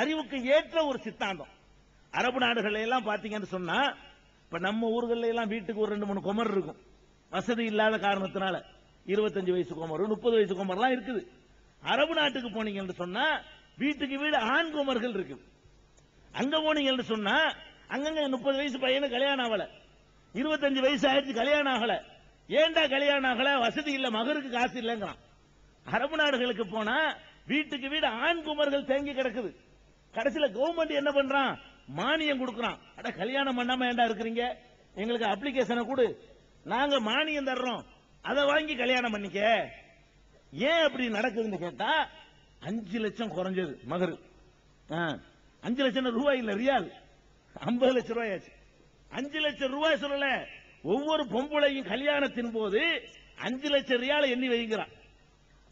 அறிவுக்கு ஏற்ற ஒரு சித்தாந்தம். அரபு நாடுகள் எல்லாம் பாத்தீங்கன்னு சொன்னா, இப்ப நம்ம ஊர்கள்ல எல்லாம் வீட்டுக்கு ஒரு 2-3 குமர் இருக்கும். வசதி இல்லாத காரணத்தினால 25 வயசு குமர், 30 வயசு குமர்லாம் இருக்குது. அரபு நாட்டுக்கு போனீங்கன்னு சொன்னா வீட்டுக்கு வீடு ஆண் குமர்கள் இருக்குது. அங்க போனீங்கன்னு சொன்னா அங்கங்க 30 வயசு பையனு கல்யாணம் ஆகல, 25 வயசு ஆயிடுச்சு கல்யாணம் ஆகல. ஏண்டா கல்யாணம் ஆகல? வசதி இல்ல, மகருக்கு காசு இல்லங்கிறான். அரபு நாடுகளுக்கு போனா வீட்டுக்கு வீடு ஆண் குமர்கள் தேங்கி கிடக்குது. கடைசியில கவர்மெண்ட் என்ன பண்றான்? மானியம் கொடுக்கறான். அட கல்யாணம் பண்ணாம ஏண்டா இருக்கிறீங்க, எங்களுக்கு அப்ளிகேஷனை கொடு, நாங்க மானியம் தர்றோம், அதை வாங்கி கல்யாணம் பண்ணிக்க. ஏன் அப்படி நடக்குதுன்னு கேட்டா 5 லட்சம் குறைஞ்சது மகர். 5 லட்சம் ரூபாய் இல்ல, ரியால் 50 லட்சம் ரூபாய் ஆச்சு. 5 லட்சம் ரூபாய் சொல்லல, ஒவ்வொரு பொம்பளையும் கல்யாணத்தின் போது 5 லட்சம் ரியால் எண்ணி வைக்கிறான்.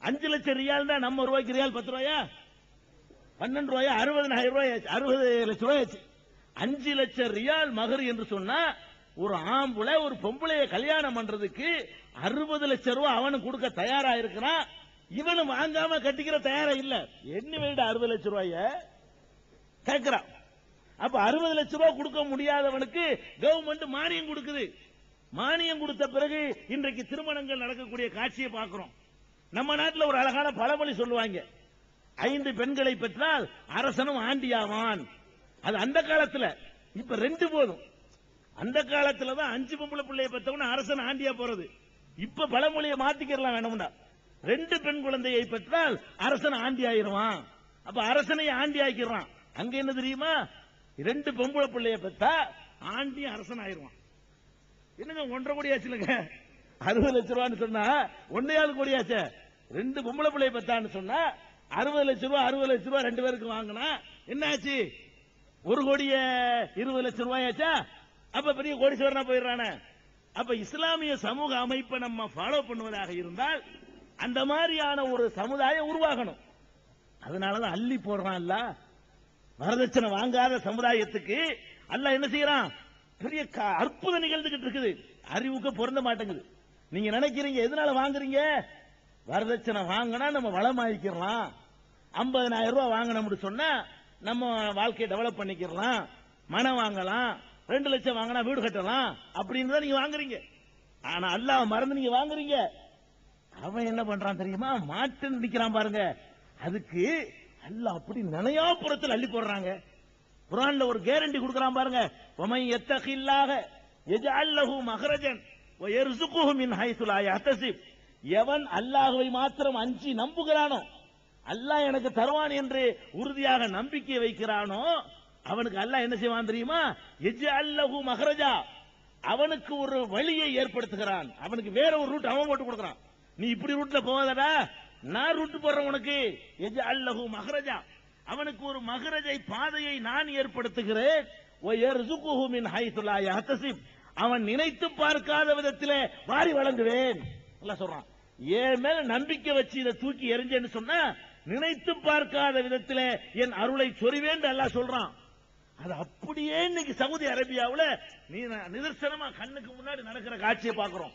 5 லட்சம் ரியால் தான் நம்ம ரூபாய்க்கு ரியால் 10 ரூபாயா 12 ரூபாயா 60,000 ரூபாய், 60 லட்சம் ரூபாய் ஆச்சு. 5 லட்சம் ரியால் மகர் என்று சொன்னா ஒரு ஆம்பளை ஒரு பொம்பளைய கல்யாணம் பண்றதுக்கு 60 லட்சம் ரூபாய் அவனு கொடுக்க தயாரா இருக்கிறான். இவனும் வாங்காம கட்டிக்கிற தயாரா இல்ல. எண்ணி வைட 60 லட்சம் ரூபாய கேட்கிறான். அப்ப 60 லட்சம் ரூபாய் கொடுக்க முடியாதவனுக்கு கவர்மெண்ட் மானியம் கொடுக்குது. மானியம் கொடுத்த பிறகு இன்றைக்கு திருமணங்கள் நடக்கக்கூடிய காட்சியை பார்க்கிறோம். நம்ம நாட்டில் ஒரு அழகான பழமொழி சொல்லுவாங்க, 5 பெண்களை பெற்றால் அரசனும் ஆண்டியாவான். அது அந்த காலத்துல, இப்ப 2 போதும். அந்த காலத்துல தான் 5 பொம்பளை பிள்ளையை பெற்றவன அரசன் ஆண்டியா போறது. இப்ப பழமொழியை மாத்திக்கலாம் வேணும்னா, 2 பெண் குழந்தையை பெற்றால் அரசன் ஆண்டி ஆயிருவான். அப்ப அரசனை ஆண்டி ஆக்கிடுறான். அங்க என்ன தெரியுமா, 2 பொம்பளை பிள்ளையை பெற்றா ஆண்டி அரசன் ஆயிருவான். என்னங்க 1.5 கோடி ஆச்சுலங்க, 60 லட்சம் ரூபான்னு சொன்னா 1.4 கோடி ஆச்சு. 2 பொம்பளை பிள்ளையை பெற்றான்னு சொன்னா 60 லட்சம் ரூபாய் 60 லட்சம் ரூபாய் 2 பேருக்கு வாங்கினா என்ன ஆச்சு? 1,20,00,000 ரூபாய் ஆச்சா? அப்ப பெரிய கோடீஸ்வரனா போயிடுறானே. அப்ப இஸ்லாமிய சமூக அமைப்பை நம்ம ஃபாலோ பண்ணுவதாக இருந்தால் அந்த மாதிரியான ஒரு சமுதாயம் உருவாகணும். அதனாலதான் அள்ளி போடுறான் அல்ல, வரதட்சணை வாங்காத சமுதாயத்துக்கு அல்லாஹ் என்ன செய்யறான்? பெரிய அற்புதம் நிகழ்ந்துகிட்டு இருக்குது. அறிவுக்கு பொருந்த மாட்டேங்குது. நீங்க நினைக்கிறீங்க எதனால வாங்குறீங்க? வரதட்சணை வாங்கினா நம்ம வளமாயிக்கலாம், 50,000 ரூபாய் வாங்கணும்னு சொன்னா நம்ம வாழ்க்கையை டெவலப் பண்ணிக்கலாம், மனம் வாங்கலாம், 2 லட்சம் வாங்கினா வீடு கட்டலாம் அப்படின்னு தான் நீங்க வாங்குறீங்க. ஆனா அல்லாஹ் மறந்து நீங்க வாங்குறீங்க. அவன் என்ன பண்றான் தெரியுமா? மாட்டுன்னு நிக்கிறான் பாருங்க, அதுக்கு அல்லாஹ் அப்படி நனையாபுரத்தில் அள்ளி போடுறாங்க. குர்ஆன்ல ஒரு கேரண்டி கொடுக்கறான் பாருங்க, வமை யத்தகில்லாஹ யஜஅல் லஹு மஹ்ரஜன் வ யர்ஸுகுஹு மின் ஹைஸு லா யஹ்தஸிப். எவன் அல்லாஹ்வை மாத்திரம் அஞ்சி நம்புகிறானோ, அல்லாஹ் எனக்கு தருவான் என்று உறுதியாக நம்பிக்கை வைக்கிறானோ, அவனுக்கு அல்லாஹ் என்ன செய்வான் தெரியுமா? யஜஅல் லஹு மஹ்ரஜா, அவனுக்கு ஒரு வழியை ஏற்படுத்துகிறான். அவனுக்கு வேற ஒரு ரூட் அவன் போட்டு கொடுக்கறான். நீ இப்படி ரூட்ல போகாதடா, நான் ரூட் போடுறேன் உனக்கு. யஜஅல் லஹு மஹ்ரஜா, அவனுக்கு ஒரு மஹ்ரஜை பாதையை நான் ஏற்படுத்துகிறேன். வ யர்ஸுகுஹு மின் ஹைஸு லா யஹ்தஸிப், அவன் நினைத்து பார்க்காத விதத்திலே வாரி வழங்குவேன். அல்லாஹ் சொல்றான், என் மேல நம்பிக்கை வச்சு இதை தூக்கி எறிஞ்சேன்னு சொன்னா நினைத்து பார்க்காத விதத்திலே என் அருளை சொரிவேன் அல்லாஹ் சொல்றான். அது அப்படியே இன்னைக்கு சவுதி அரேபியாவுல நிதர்சனமா கண்ணுக்கு முன்னாடி நடக்கிற காட்சியை பார்க்கிறோம்.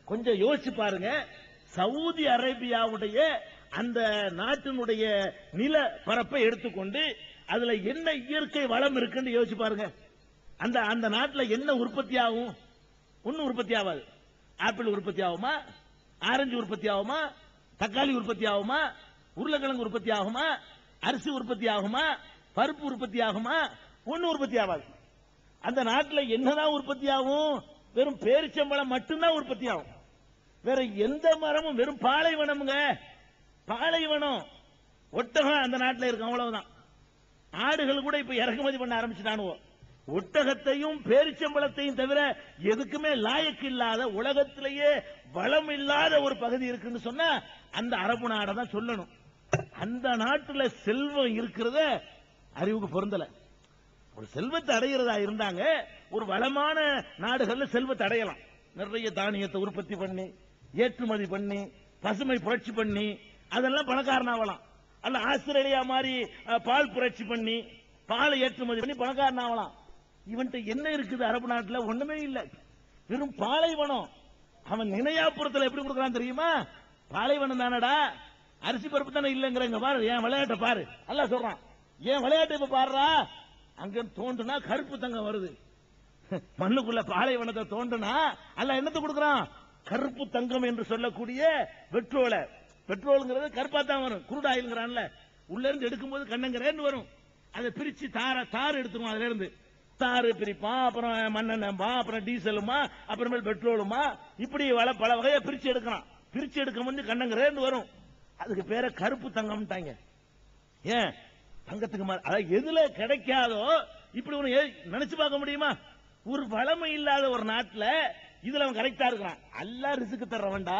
கொஞ்சம் யோசிச்சு பாருங்க, சவுதி அரேபியாவுடைய அந்த நாட்டினுடைய நில பரப்பை எடுத்துக்கொண்டு அதுல என்ன இயற்கை வளம் இருக்குன்னு யோசிச்சு பாருங்க. அந்த அந்த நாட்டில் என்ன உற்பத்தி ஆகும்? ஒன்னும் உற்பத்தி ஆகாது. ஆப்பிள் உற்பத்தி ஆகுமா? ஆரஞ்சு உற்பத்தி ஆகுமா? தக்காளி உற்பத்தி ஆகுமா? உருளைக்கிழங்கு உற்பத்தி ஆகுமா? அரிசி உற்பத்தி ஆகுமா? பருப்பு உற்பத்தி ஆகுமா? ஒன்னும் உற்பத்தி ஆகாது. அந்த நாட்டில் என்னதான் உற்பத்தி ஆகும்? வெறும் பேரிச்சம்பழம் மட்டும்தான் உற்பத்தி ஆகும். வேற எந்த மரமும், வெறும் பாலைவனமுங்க, பாலைவனம். ஒட்டகம் அந்த நாட்டில் இருக்கு, அவ்வளவுதான். ஆடுகள் கூட இப்ப இறக்குமதி பண்ண ஆரம்பிச்சுட்டானுவோ. ஒட்டகத்தையும் பேரிச்சம்பழத்தையும் தவிர எதுக்குமே லாயக்கு இல்லாத, உலகத்திலேயே வளம் இல்லாத ஒரு பகுதி இருக்குன்னு சொன்னா அந்த அரபு நாடை தான் சொல்லணும். அந்த நாட்டுல செல்வம் இருக்கிறத அறிவுக்கு பொருந்தல. ஒரு செல்வத்தை அடைகிறதா இருந்தாங்க, ஒரு வளமான நாடுகள்ல செல்வத்தை அடையலாம். நிறைய தானியத்தை உற்பத்தி பண்ணி, ஏற்றுமதி பண்ணி, பசுமை புரட்சி பண்ணி, அதெல்லாம் பணக்காரனாகலாம். அல்ல ஆஸ்திரேலியா மாதிரி பால் புரட்சி பண்ணி, பாலை ஏற்றுமதி பண்ணி பணக்காரனாகலாம். இவன்ட்ட என்ன இருக்குது அரபு நாட்டில்? ஒண்ணுமே இல்லை, வெறும் பாலைவனம். அவன் நினையாபுரத்தில் எப்படி கொடுக்கறான் தெரியுமா? பாலைவனம் தானடா, அரிசி பருப்பு தானே இல்லைங்கிறங்க பாரு, என் விளையாட்ட பாரு. அல்லாஹ் சொல்றான், ஏன் விளையாட்டு இப்ப பாடுறா, அங்க தோண்டுனா கருப்பு தங்கம் வருது. மண்ணுக்குள்ள பாலைவனத்தை தோண்டுனா அல்ல என்னத்தை கொடுக்கறான், கருப்பு தங்கம் என்று சொல்லக்கூடிய பெட்ரோலை. பெட்ரோல்ங்கிறது கருப்பா தான் வரும், குரூட் ஆயில்ங்கிறான்ல, உள்ள இருந்து எடுக்கும்போது கண்ணங்கரேன்னு வரும். அதை பிரிச்சு தாறு எடுத்துருவோம், அதுல இருந்து தாறு பிரிப்பான், அப்புறம் மண்ணெண்ணம்பா, அப்புறம் டீசலுமா, அப்புறமேல் பெட்ரோலுமா, இப்படி பல வகையை பிரிச்சு எடுக்கிறான். பிரிச்சு எடுக்கும் போது கண்ணங்கரேன்னு வரும். அதுக்கு பேர கருப்பு தங்கம்ட்டாங்க. ஏன் தங்கத்துக்கு அதாவது எதுல கிடைக்காதோ இப்படி ஒண்ணு நினைச்சு பார்க்க முடியுமா? ஒரு வளமை இல்லாத ஒரு நாட்டுல இதுல அவன் கரெக்டா இருக்கிறான். அல்லா ரிஸ்க் தர்றவன்டா,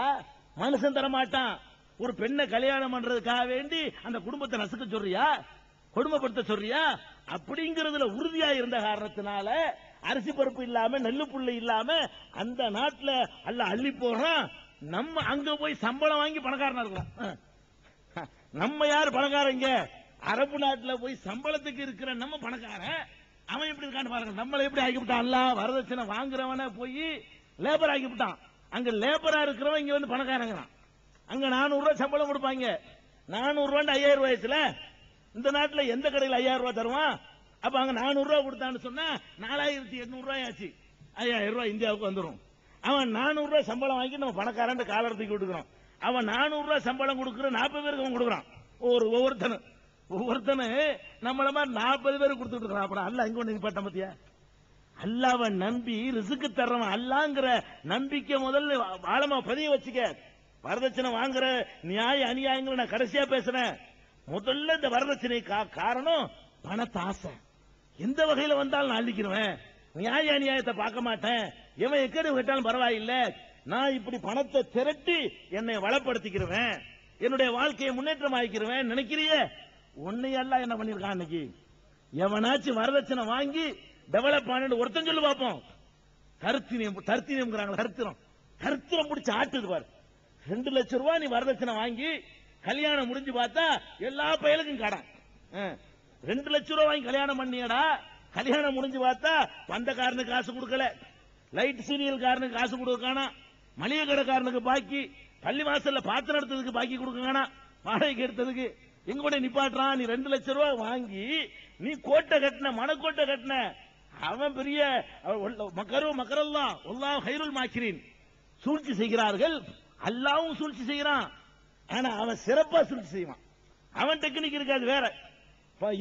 மனுஷன் தர மாட்டான். ஒரு பெண்ணை கல்யாணம் பண்றதுக்காக வேண்டி அந்த குடும்பத்தை நசுக்க சொல்றியா, கொடுமைப்படுத்த சொல்றியா? அப்படிங்கறதுல உறுதியா இருந்த காரணத்தினால அரிசி பருப்பு இல்லாம நெல்லு புல்லு இல்லாம அந்த நாட்டுல அல்ல அள்ளி போடுறான். நம்ம அங்க போய் சம்பளம் வாங்கி பணக்காரனா இருக்கலாம். நம்ம யாரு பணக்காரங்க? அரபு நாட்டுல போய் சம்பளத்துக்கு இருக்கிற நம்ம பணக்காரன். அவன் எப்படி இருக்கான்னு பாருங்க. நம்மள எப்படி ஆக்கிவிட்டான், வரதட்சணை வாங்குறவன போய் லேபர் ஆக்கிவிட்டான். அங்க லேபரா இருக்கிறவன் இங்க வந்து பணக்காரங்கிறான். அங்க 400 ரூபாய் சம்பளம் கொடுப்பாங்க. 400 ரூபாய் 5000 ரூபாய்ல இந்த நாட்டுல எந்த கடையில் 5000 ரூபாய் தருவான்? அப்ப அங்க 400 ரூபாய் கொடுத்தான்னு சொன்னா 4800 ரூபாய் ஆச்சு. 5000 ரூபாய் இந்தியாவுக்கு வந்துடும். அவன் 400 ரூபாய் சம்பளம் வாங்கி நம்ம பணக்காரன் காலத்துக்கு விட்டுக்கிறோம். அவன் 400 ரூபாய் சம்பளம் கொடுக்குற 40 பேருக்கு அவன் கொடுக்குறான். ஒவ்வொருத்தனு நம்மள மாதிரி 40 பேருக்கு கொடுத்துட்டு இருக்கான். அப்புறம் அல்ல இங்க ஒண்ணு பட்டம் பத்தியா? அல்லாவை நம்பி ரிசுக்கு தர்றவன் அல்லாங்கிற நம்பிக்கை முதல்ல ஆழமா பதிய வச்சுக்க. வரதட்சணை வாங்குற நியாய அநியாயங்களை நான் கடைசியா பேசுறேன். முதல்ல இந்த வரதட்சணை காரணம் பணத்தாசை. எந்த வகையில வந்தாலும் நான் அள்ளிக்கிறேன், நியாய அநியாயத்தை பார்க்க மாட்டேன். எவன் எக்கடி விட்டாலும் பரவாயில்ல, நான் இப்படி பணத்தை திரட்டி என்னை வளப்படுத்திக்கிறேன், என்னுடைய வாழ்க்கையை முன்னேற்றம் ஆகிக்கிறேன் நினைக்கிறியே. உன்னையெல்லாம் என்ன பண்ணிருக்கான் இன்னைக்கு? எவனாச்சும் வரதட்சணை வாங்கி டெவலப் ஆன ஒருத்தன் சொல்லு பார்ப்போம். கருத்திரம் பிடிச்சு ஆட்டுது பாரு. 2 லட்சம் ரூபாய் நீ வரதட்சணை வாங்கி கல்யாணம் முடிஞ்சு பார்த்தா எல்லா பயலுக்கும் கடன். 2 லட்சம் ரூபாய் வாங்கி கல்யாணம் பண்ணியடா, கல்யாணம் முடிஞ்சு பார்த்தா பந்தக்காரனுக்கு காசு கொடுக்கல, லைட் சீரியல் காரனுக்கு காசு கொடுக்கானா, மளிகை கடைக்காரனுக்கு பாக்கி, பள்ளி வாசல்ல பாத்திரம் எடுத்ததுக்கு பாக்கி கொடுக்கானா, வாடகைக்கு எடுத்ததுக்கு எங்க கூட நிப்பாட்டுறான். நீ 2 லட்சம் ரூபாய் வாங்கி நீ கோட்டை கட்டின, மனக்கோட்டை கட்டின. அவன் பெரிய மக்கரெல்லாம் அல்லாஹ் ஹைருல் மாக்கிரீன், சூழ்ச்சி செய்கிறார்கள். அல்லாவும் சூழ்ச்சி செய்யறான். ஆனா அவன் சிறப்பா சூழ்ச்சி செய்வான். அவன் டெக்னிக் இருக்காது வேற.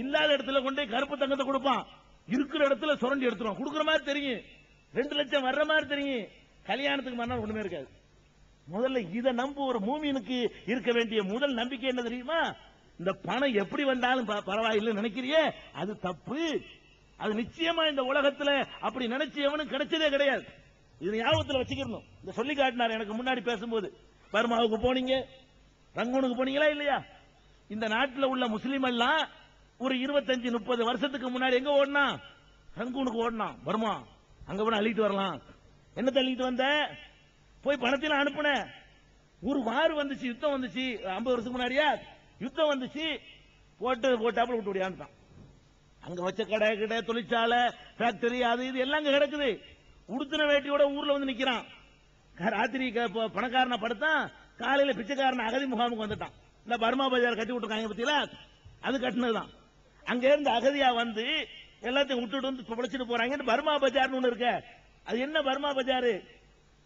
இல்லாத இடத்துல கொண்டு கருப்பு தங்கத்தை கொடுப்பான், இருக்கிற இடத்துல சுரண்டி எடுத்துருவான். கொடுக்குற மாதிரி தெரியும், 2 லட்சம் வர்ற மாதிரி தெரியும். கல்யாணத்துக்கு மறுநாள் ஒண்ணுமே இருக்காது. முதல்ல இதை நம்ப ஒரு மூமினுக்கு இருக்க வேண்டிய முதல் நம்பிக்கை என்ன தெரியுமா? இந்த பணம் எப்படி வந்தாலும் பரவாயில்லை நினைக்கிறியே, அது தப்பு. அது நிச்சயமா இந்த உலகத்துல அப்படி நினைச்சு எவனும் கிடைச்சதே கிடையாது. இது ஞாபகத்தில் வச்சுக்கணும். இந்த சொல்லி காட்டினார் எனக்கு முன்னாடி பேசும்போது. பர்மாவுக்கு போனீங்க, ரங்கூனுக்கு போனீங்களா இல்லையா? இந்த நாட்டில் உள்ள முஸ்லீம் எல்லாம் ஒரு 25-30 வருஷத்துக்கு முன்னாடி எங்க ஓடினா? ரங்கூனுக்கு ஓடினான். பர்மா அங்க போன அள்ளிட்டு வரலாம். என்ன தள்ளிட்டு வந்த? போய் பணத்தில அனுப்புன. ஒரு வார் வந்துச்சு, யுத்தம் வந்துச்சு. 50 வருஷத்துக்கு முன்னாடியா யுத்தம் வந்துச்சு. போட்டாப்புல விட்டு ஓடியாந்துட்டான். அங்க வச்ச கடை தொழிற்சாலை ஃபேக்டரி அது இது எல்லாம் அங்க கிடக்குது. உடுத்தின வேட்டியோட ஊர்ல வந்து நிக்கிறான். ராத்திரி பணக்காரனை படுத்தான், காலையில பிச்சைக்காரன் அகதி முகாமுக்கு வந்துட்டான். இந்த பர்மா பஜார் கட்டி விட்டுருக்காங்க பத்தியில, அது கட்டினதுதான். அங்க இருந்து அகதியா வந்து எல்லாத்தையும் விட்டுட்டு வந்து பிழைச்சிட்டு போறாங்க. பர்மா பஜார்னு ஒண்ணு இருக்க. அது என்ன பர்மா பஜாரு?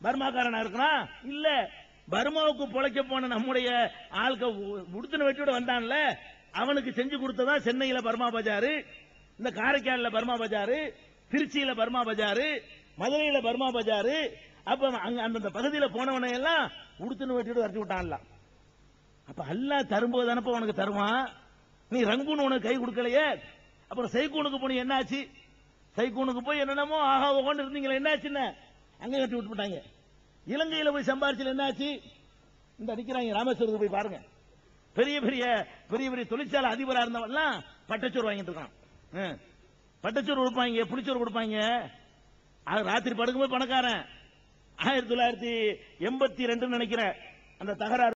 பர்மாக்காரனா இருக்கிறான் இல்ல, பர்மாவுக்கு பொழைக்க போன நம்முடைய ஆளுக்க உடுத்தின வெட்டியோட வந்தான்ல, அவனுக்கு செஞ்சு கொடுத்ததா சென்னையில பர்மா பஜாரு, இந்த காரைக்கால்ல பர்மா பஜாரு, திருச்சியில பர்மா பஜாரு, மதுரையில பர்மா பஜாரு. அப்ப அந்த பகுதியில போனவனை எல்லாம் உடுத்தின வெட்டியோட வரட்டி விட்டான்ல. அப்ப அல்லாஹ் தரும்போது தானப்ப உனக்கு தருவான். நீ ரங்கூன் உனக்கு கை கொடுக்கலையே. அப்புறம் சைக்கூனுக்கு போனி என்னாச்சு? சைக்கூனுக்கு போய் என்னென்னமோ ஆகா கொண்டு இருந்தீங்களா, என்னாச்சுன்னு அங்கே கட்டி விட்டுட்டாங்க. இலங்கையில போய் சம்பாரிச்சு என்னாச்சு? இந்த அடிக்கிறாங்க. ராமேஸ்வரத்துக்கு போய் பாருங்க. பெரிய பெரிய பெரிய பெரிய தொழிற்சாலை அதிபராக இருந்தவெல்லாம் பட்டச்சோறு வாங்கிட்டு இருக்கான். பட்டச்சோறு கொடுப்பாங்க, புளிச்சோறு கொடுப்பாங்க. ராத்திரி படுக்கும்போது பணக்காரன் 1982 நினைக்கிறேன் அந்த தகராறு